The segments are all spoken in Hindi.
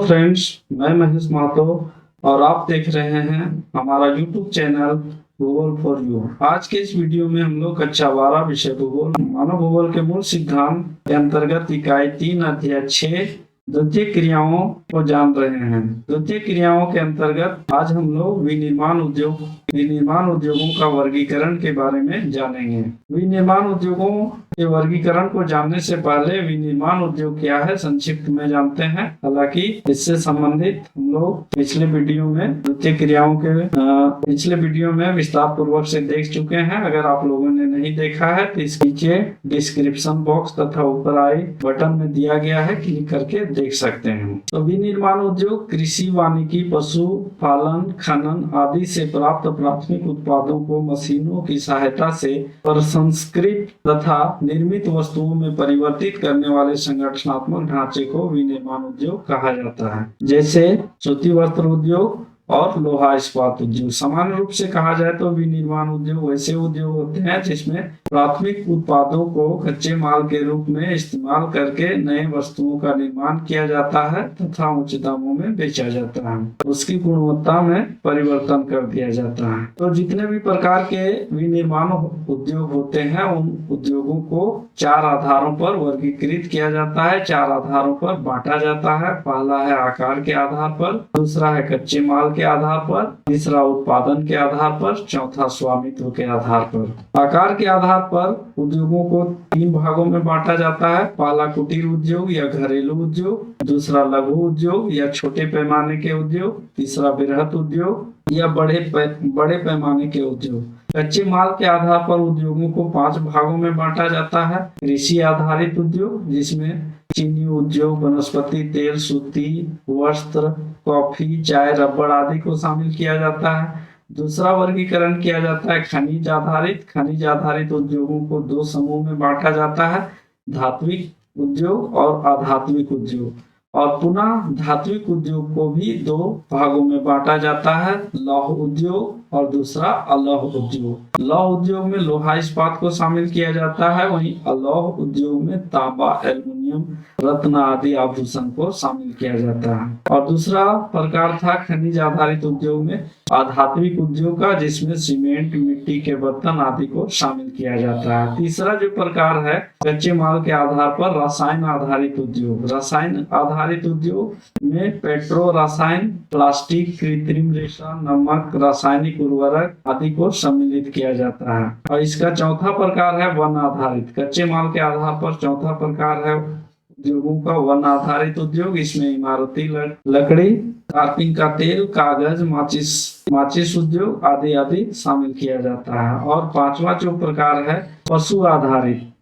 फ्रेंड्स, मैं महेश महतो और आप देख रहे हैं हमारा यूट्यूब चैनल भूगोल फॉर यू। आज के इस वीडियो में हम लोग कक्षा 12 विषय भूगोल मानव भूगोल के मूल सिद्धांत के अंतर्गत इकाई 3 अध्याय 6 द्वितीय क्रियाओं को जान रहे हैं। द्वितीय क्रियाओं के अंतर्गत आज हम लोग विनिर्माण उद्योगों का वर्गीकरण के बारे में जानेंगे। विनिर्माण उद्योगों के वर्गीकरण को जानने से पहले विनिर्माण उद्योग क्या है संक्षिप्त में जानते हैं। हालांकि इससे संबंधित हम लोग पिछले वीडियो में विस्तार पूर्वक से देख चुके हैं। अगर आप लोगों ने नहीं देखा है तो इसके नीचे डिस्क्रिप्शन बॉक्स तथा ऊपर आई बटन में दिया गया है, क्लिक करके देख सकते हैं। तो विनिर्माण उद्योग कृषि, वानिकी, पशु पालन, खनन आदि से प्राप्त प्राथमिक उत्पादों को मशीनों की सहायता से प्रसंस्कृत तथा निर्मित वस्तुओं में परिवर्तित करने वाले संगठनात्मक ढांचे को विनिर्माण उद्योग कहा जाता है। जैसे सूती वस्त्र उद्योग और लोहा इस्पात उद्योग। सामान्य रूप से कहा जाए तो विनिर्माण उद्योग वैसे उद्योग होते हैं जिसमें प्राथमिक उत्पादों को कच्चे माल के रूप में इस्तेमाल करके नए वस्तुओं का निर्माण किया जाता है तथा उच्च दामों में बेचा जाता है, उसकी गुणवत्ता में परिवर्तन कर दिया जाता है। तो जितने भी प्रकार के विनिर्माण उद्योग होते हैं उन उद्योगों को 4 आधारों पर वर्गीकृत किया जाता है, 4 आधारों पर बांटा जाता है। पहला है आकार के आधार पर, दूसरा है कच्चे माल के आधार पर, तीसरा उत्पादन के आधार पर, चौथा स्वामित्व के आधार पर। आकार के आधार पर उद्योगों को 3 भागों में बांटा जाता है। पहला कुटीर उद्योग या घरेलू उद्योग, दूसरा लघु उद्योग या छोटे पैमाने के उद्योग, तीसरा बृहत उद्योग या बड़े पैमाने के उद्योग। कच्चे माल के आधार पर उद्योगों को 5 भागों में बांटा जाता है। कृषि आधारित उद्योग जिसमें चीनी उद्योग, वनस्पति तेल, सूती वस्त्र, कॉफी, चाय, रबड़ आदि को शामिल किया जाता है। दूसरा वर्गीकरण किया जाता है खनिज आधारित उद्योगों को 2 समूह में बांटा जाता है, धात्विक उद्योग और अधात्विक उद्योग। और पुनः धात्विक उद्योग को भी 2 भागों में बांटा जाता है, लौह उद्योग और दूसरा अलौह उद्योग। लौह उद्योग में लोहा इस्पात को शामिल किया जाता है, वहीं अलौह उद्योग में तांबा, एल्युमिनियम, रत्न आदि आभूषण को शामिल किया जाता है। और दूसरा प्रकार था खनिज आधारित उद्योग में आधात्विक उद्योग का, जिसमें सीमेंट, मिट्टी के बर्तन आदि को शामिल किया जाता है। तीसरा जो प्रकार है कच्चे माल के आधार पर रसायन आधारित उद्योग। रसायन आधारित उद्योग में पेट्रो रसायन, प्लास्टिक, कृत्रिम रेशा, नमक, रासायनिक उर्वरक आदि को सम्मिलित किया जाता है। और इसका चौथा प्रकार है वन आधारित। कच्चे माल के आधार पर चौथा प्रकार है उद्योगों का वन आधारित उद्योग। इसमें इमारती लकड़ी, कार्पिंग का तेल, कागज, माचिस उद्योग आदि शामिल किया जाता है। और 5वां जो प्रकार है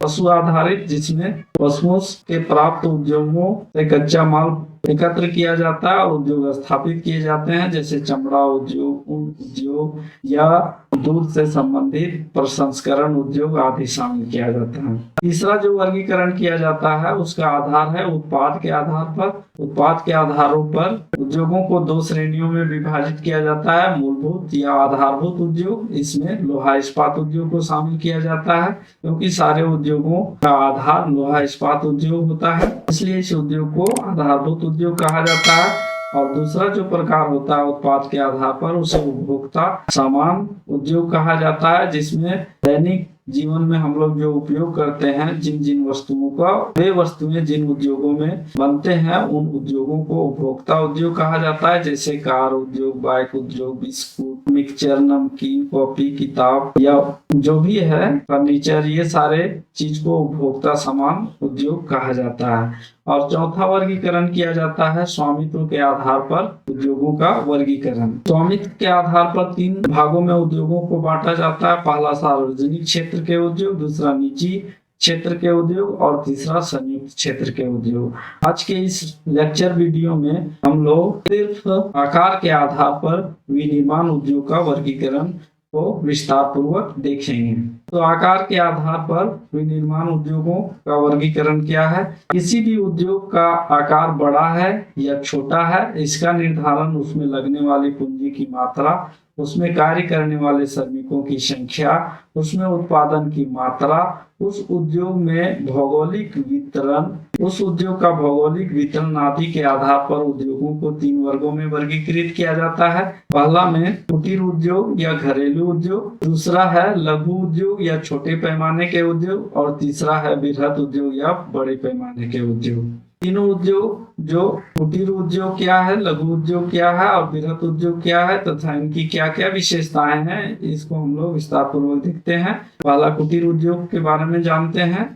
पशु आधारित जिसमें पशुओं के प्राप्त उद्योगों से कच्चा माल एकत्र किया जाता है और उद्योग स्थापित किए जाते हैं, जैसे चमड़ा उद्योग, ऊन उद्योग या दूध से संबंधित प्रसंस्करण उद्योग आदि शामिल किया जाता है। तीसरा जो वर्गीकरण किया जाता है उसका आधार है उत्पाद के आधार पर। उत्पाद के आधारों पर उद्योगों को 2 श्रेणियों में विभाजित किया जाता है, मूलभूत या आधारभूत उद्योग। इसमें लोहा इस्पात उद्योग को शामिल किया जाता है, क्योंकि सारे उद्योगों का आधार लोहा इस्पात उद्योग होता है, इसलिए इस उद्योग को आधारभूत उद्योग कहा जाता है। और दूसरा जो प्रकार होता है उत्पाद के आधार पर उसे उपभोक्ता सामान उद्योग कहा जाता है, जिसमें दैनिक जीवन में हम लोग जो उपयोग करते हैं जिन वस्तुओं का, वे वस्तुएं जिन उद्योगों में बनते हैं उन उद्योगों को उपभोक्ता उद्योग कहा जाता है, जैसे कार उद्योग, बाइक उद्योग, बिस्कुट, मिक्सचर, नमकीन, कॉपी, किताब या जो भी है फर्नीचर, ये सारे चीज को उपभोक्ता सामान उद्योग कहा जाता है। और चौथा वर्गीकरण किया जाता है स्वामित्व के आधार पर उद्योगों का वर्गीकरण। स्वामित्व के आधार पर 3 भागों में उद्योगों को बांटा जाता है। पहला सार्वजनिक क्षेत्र के उद्योग, दूसरा निजी क्षेत्र के उद्योग और तीसरा संयुक्त क्षेत्र के उद्योग। आज के इस लेक्चर वीडियो में हम लोग सिर्फ आकार के आधार पर विनिर्माण उद्योग का वर्गीकरण को विस्तार पूर्वक देखेंगे। तो आकार के आधार पर विनिर्माण उद्योगों का वर्गीकरण क्या है? किसी भी उद्योग का आकार बड़ा है या छोटा है, इसका निर्धारण उसमें लगने वाली पूंजी की मात्रा, उसमें कार्य करने वाले श्रमिकों की संख्या, उसमें उत्पादन की मात्रा, उस उद्योग में भौगोलिक वितरण, उस उद्योग का भौगोलिक वितरण आदि के आधार पर उद्योगों को 3 वर्गों में वर्गीकृत किया जाता है। पहला में कुटीर उद्योग या घरेलू उद्योग, दूसरा है लघु उद्योग या छोटे पैमाने के उद्योग, और तीसरा है बृहत उद्योग या बड़े पैमाने के उद्योग। तीनों उद्योग, जो कुटीर उद्योग क्या है, लघु उद्योग क्या है और बृहत उद्योग क्या है तथा इनकी क्या क्या विशेषताएं हैं, इसको हम लोग विस्तार पूर्वक देखते हैं। पहला कुटीर उद्योग के बारे में जानते हैं।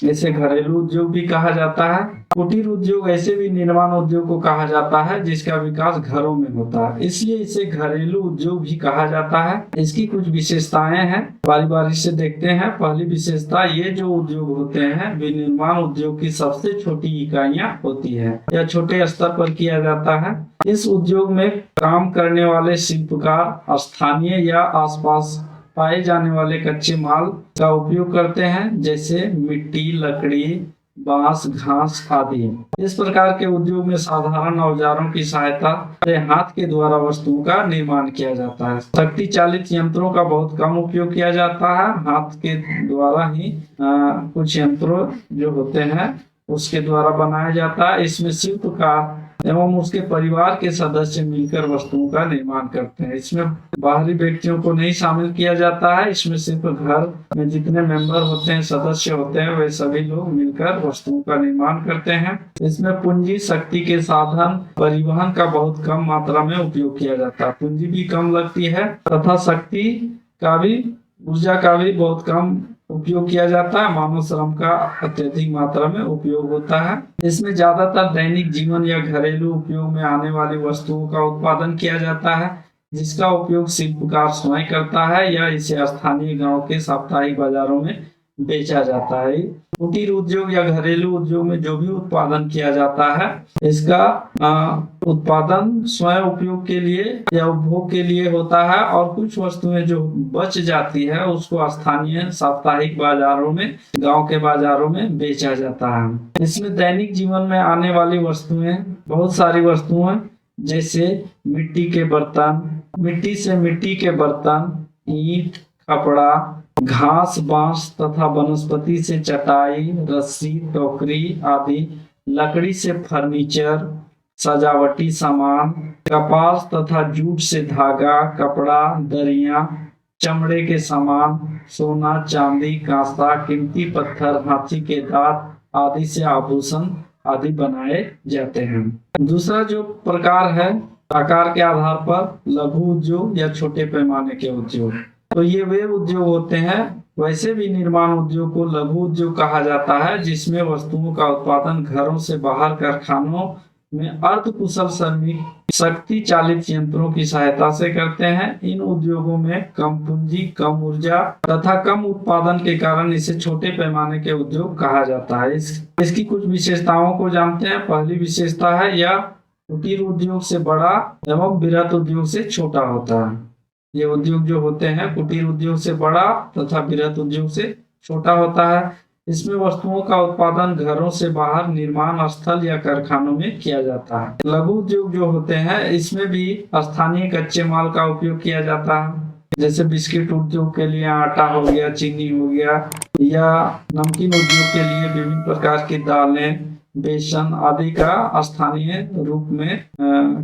इसे घरेलू उद्योग भी कहा जाता है। कुटीर उद्योग ऐसे भी निर्माण उद्योग को कहा जाता है जिसका विकास घरों में होता है, इसलिए इसे घरेलू उद्योग भी कहा जाता है। इसकी कुछ विशेषताएं हैं, बारी बारी से देखते हैं। पहली विशेषता, ये जो उद्योग होते हैं विनिर्माण उद्योग की सबसे छोटी इकाइयां होती है या छोटे स्तर पर किया जाता है। इस उद्योग में काम करने वाले शिल्पकार स्थानीय या आसपास पाए जाने वाले कच्चे माल का उपयोग करते हैं, जैसे मिट्टी, लकड़ी, बांस, घास आदि। इस प्रकार के उद्योग में साधारण औजारों की सहायता से हाथ के द्वारा वस्तुओं का निर्माण किया जाता है। शक्ति चालित यंत्रों का बहुत कम उपयोग किया जाता है। हाथ के द्वारा ही कुछ यंत्रों जो होते हैं उसके द्वारा बनाया जाता है। इसमें शिल्पकार एवं उसके परिवार के सदस्य मिलकर वस्तुओं का निर्माण करते हैं। इसमें बाहरी व्यक्तियों को नहीं शामिल किया जाता है। इसमें सिर्फ घर में जितने मेंबर होते हैं, सदस्य होते हैं, वे सभी लोग मिलकर वस्तुओं का निर्माण करते हैं। इसमें पूंजी, शक्ति के साधन, परिवहन का बहुत कम मात्रा में उपयोग किया जाता है। पूंजी भी कम लगती है तथा शक्ति का भी, ऊर्जा का भी बहुत कम उपयोग किया जाता है। मानव श्रम का अत्यधिक मात्रा में उपयोग होता है। इसमें ज्यादातर दैनिक जीवन या घरेलू उपयोग में आने वाली वस्तुओं का उत्पादन किया जाता है, जिसका उपयोग शिल्पकार स्वयं करता है या इसे स्थानीय गांव के साप्ताहिक बाजारों में बेचा जाता है। कुटीर उद्योग या घरेलू उद्योग में जो भी उत्पादन किया जाता है, इसका उत्पादन स्वयं उपयोग के लिए या उपभोग के लिए होता है, और कुछ वस्तुएं जो बच जाती है उसको स्थानीय साप्ताहिक बाजारों में, गांव के बाजारों में बेचा जाता है। इसमें दैनिक जीवन में आने वाली वस्तुएं, बहुत सारी वस्तुएं, जैसे मिट्टी के बर्तन, मिट्टी से मिट्टी के बर्तन, ईंट, कपड़ा, घास, बांस तथा वनस्पति से चटाई, रस्सी, टोकरी आदि, लकड़ी से फर्नीचर, सजावटी सामान, कपास तथा जूट से धागा, कपड़ा, दरियां, चमड़े के सामान, सोना, चांदी, कांसा, कीमती पत्थर, हाथी के दांत आदि से आभूषण आदि बनाए जाते हैं। दूसरा जो प्रकार है, आकार के आधार पर लघु उद्योग या छोटे पैमाने के उद्योग। तो ये वे उद्योग होते हैं, वैसे भी निर्माण उद्योग को लघु उद्योग कहा जाता है, जिसमें वस्तुओं का उत्पादन घरों से बाहर कारखानों में अर्ध कुशल श्रमिक शक्ति चालित यंत्रों की सहायता से करते हैं। इन उद्योगों में कम पूंजी, कम ऊर्जा तथा कम उत्पादन के कारण इसे छोटे पैमाने के उद्योग कहा जाता है। इसकी कुछ विशेषताओं को जानते हैं। पहली विशेषता है, यह कुटीर उद्योग से बड़ा एवं बृहत उद्योग से छोटा होता है। ये उद्योग जो होते हैं कुटीर उद्योग से बड़ा तथा बृहत उद्योग से छोटा होता है। इसमें वस्तुओं का उत्पादन घरों से बाहर निर्माण स्थल या कारखानों में किया जाता है। लघु उद्योग जो होते हैं, इसमें भी स्थानीय कच्चे माल का उपयोग किया जाता है, जैसे बिस्किट उद्योग के लिए आटा हो गया, चीनी हो गया, या नमकीन उद्योग के लिए विभिन्न प्रकार की दालें, बेसन आदि का स्थानीय रूप में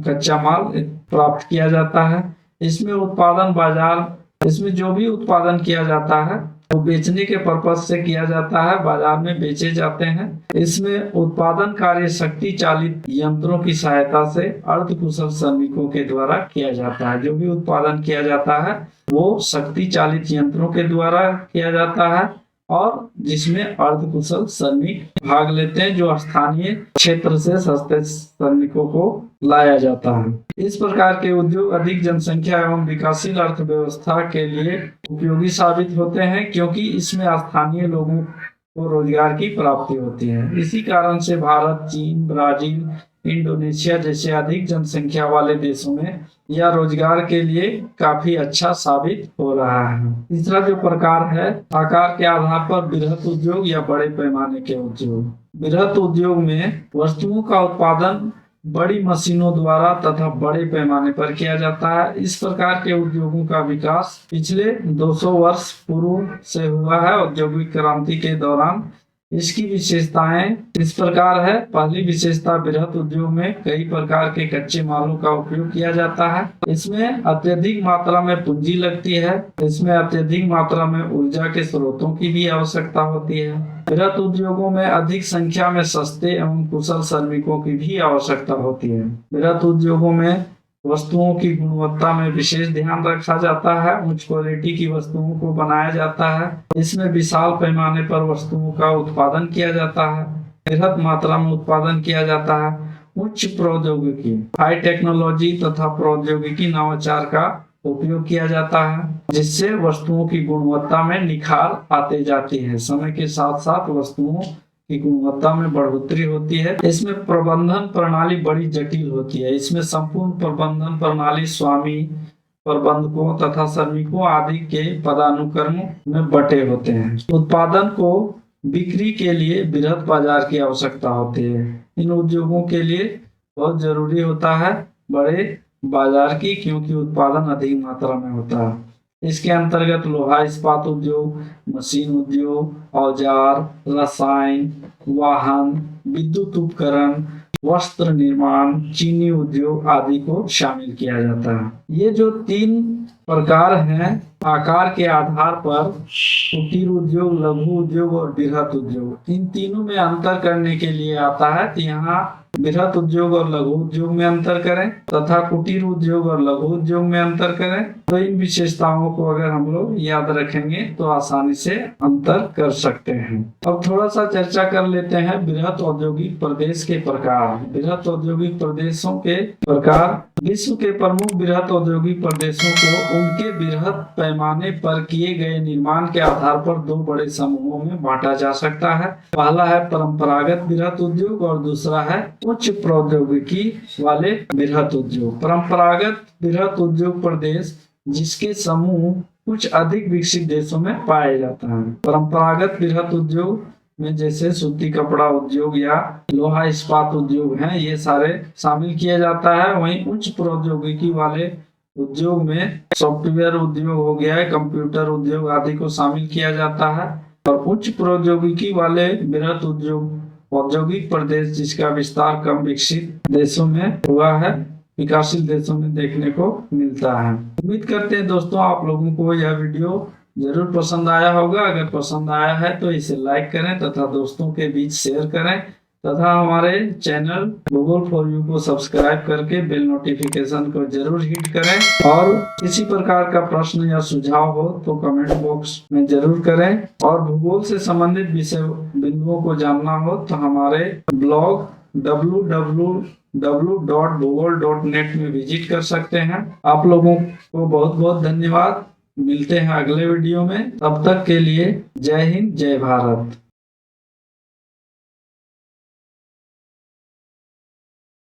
कच्चा माल प्राप्त किया जाता है। इसमें उत्पादन बाजार, इसमें जो भी उत्पादन किया जाता है वो बेचने के पर्पज से किया जाता है, बाजार में बेचे जाते हैं। इसमें उत्पादन कार्य शक्ति चालित यंत्रों की सहायता से अर्ध कुशल श्रमिकों के द्वारा किया जाता है। जो भी उत्पादन किया जाता है वो शक्ति चालित यंत्रों के द्वारा किया जाता है, और जिसमें अर्ध कुशल श्रमिक भाग लेते हैं, जो स्थानीय क्षेत्र से सस्ते श्रमिकों को लाया जाता है। इस प्रकार के उद्योग अधिक जनसंख्या एवं विकासशील अर्थव्यवस्था के लिए उपयोगी साबित होते हैं, क्योंकि इसमें स्थानीय लोगों को रोजगार की प्राप्ति होती है। इसी कारण से भारत, चीन, ब्राजील, इंडोनेशिया जैसे अधिक जनसंख्या वाले देशों में यह रोजगार के लिए काफी अच्छा साबित हो रहा है। तीसरा जो प्रकार है, आकार के आधार पर बृहत उद्योग या बड़े पैमाने के उद्योग। बृहत उद्योग में वस्तुओं का उत्पादन बड़ी मशीनों द्वारा तथा बड़े पैमाने पर किया जाता है। इस प्रकार के उद्योगों का विकास पिछले 200 वर्ष पूर्व से हुआ है। औद्योगिक क्रांति के दौरान इसकी विशेषताएं इस प्रकार है। पहली विशेषता, बृहत उद्योग में कई प्रकार के कच्चे मालों का उपयोग किया जाता है। इसमें अत्यधिक मात्रा में पूंजी लगती है। इसमें अत्यधिक मात्रा में ऊर्जा के स्रोतों की भी आवश्यकता होती है। बृहत उद्योगों में अधिक संख्या में सस्ते एवं कुशल श्रमिकों की भी आवश्यकता होती है। बृहत उद्योगों में वस्तुओं की गुणवत्ता में विशेष ध्यान रखा जाता है। उच्च क्वालिटी की वस्तुओं को बनाया जाता है। इसमें विशाल पैमाने पर वस्तुओं का उत्पादन किया जाता है। बृहत मात्रा में उत्पादन किया जाता है। उच्च प्रौद्योगिकी, हाई टेक्नोलॉजी तथा प्रौद्योगिकी नवाचार का उपयोग किया जाता है, जिससे वस्तुओं की गुणवत्ता में निखार आते जाती है। समय के साथ साथ वस्तुओं की गुणवत्ता में बढ़ोतरी होती है। इसमें प्रबंधन प्रणाली बड़ी जटिल होती है। इसमें संपूर्ण प्रबंधन प्रणाली स्वामी, प्रबंधकों तथा श्रमिकों आदि के पदानुक्रमों में बटे होते हैं। उत्पादन को बिक्री के लिए बृहत बाजार की आवश्यकता होती है। इन उद्योगों के लिए बहुत जरूरी होता है बड़े बाजार की, क्योंकि उत्पादन अधिक मात्रा में होता है। इसके अंतर्गत लोहा इस्पात उद्योग, मशीन उद्योग, औजार, रसायन, वाहन, विद्युत उपकरण, वस्त्र निर्माण, चीनी उद्योग आदि को शामिल किया जाता है। ये जो 3 प्रकार हैं आकार के आधार पर, कुटीर उद्योग, लघु उद्योग और बृहत उद्योग, इन तीनों में अंतर करने के लिए आता है। तो यहाँ बृहत उद्योग और लघु उद्योग में अंतर करें तथा कुटीर उद्योग और लघु उद्योग में अंतर करें। तो इन विशेषताओं को अगर हम लोग याद रखेंगे तो आसानी से अंतर कर सकते हैं। अब थोड़ा सा चर्चा कर लेते हैं बृहत औद्योगिक प्रदेश के प्रकार। बृहत औद्योगिक प्रदेशों के प्रकार। विश्व के प्रमुख बृहत औद्योगिक प्रदेशों को उनके बृहत पैमाने पर किए गए निर्माण के आधार पर 2 बड़े समूहों में बांटा जा सकता है। पहला है परंपरागत बृहत उद्योग और दूसरा है उच्च प्रौद्योगिकी वाले बृहत उद्योग। परंपरागत बृहत उद्योग प्रदेश जिसके समूह कुछ अधिक विकसित देशों में पाए जाता है। परंपरागत बृहत उद्योग में जैसे सूती कपड़ा उद्योग या लोहा इस्पात उद्योग हैं, ये सारे शामिल किया जाता है। वहीं उच्च प्रौद्योगिकी वाले उद्योग में सॉफ्टवेयर उद्योग हो गया है, कंप्यूटर उद्योग आदि को शामिल किया जाता है। और उच्च प्रौद्योगिकी वाले बृहत उद्योग औद्योगिक प्रदेश जिसका विस्तार कम विकसित देशों में हुआ है, विकासशील देशों में देखने को मिलता है। उम्मीद करते हैं दोस्तों आप लोगों को यह वीडियो जरूर पसंद आया होगा। अगर पसंद आया है तो इसे लाइक करें तथा दोस्तों के बीच शेयर करें तथा हमारे चैनल गूगल फॉर यू को सब्सक्राइब करके बेल नोटिफिकेशन को जरूर हिट करें। और किसी प्रकार का प्रश्न या सुझाव हो तो कमेंट बॉक्स में जरूर करें। और भूगोल से संबंधित विषय बिंदुओं को जानना हो तो हमारे ब्लॉग www.bhugol.net में विजिट कर सकते हैं। आप लोगों को बहुत बहुत धन्यवाद। मिलते हैं अगले वीडियो में। तब तक के लिए जय हिंद, जय भारत।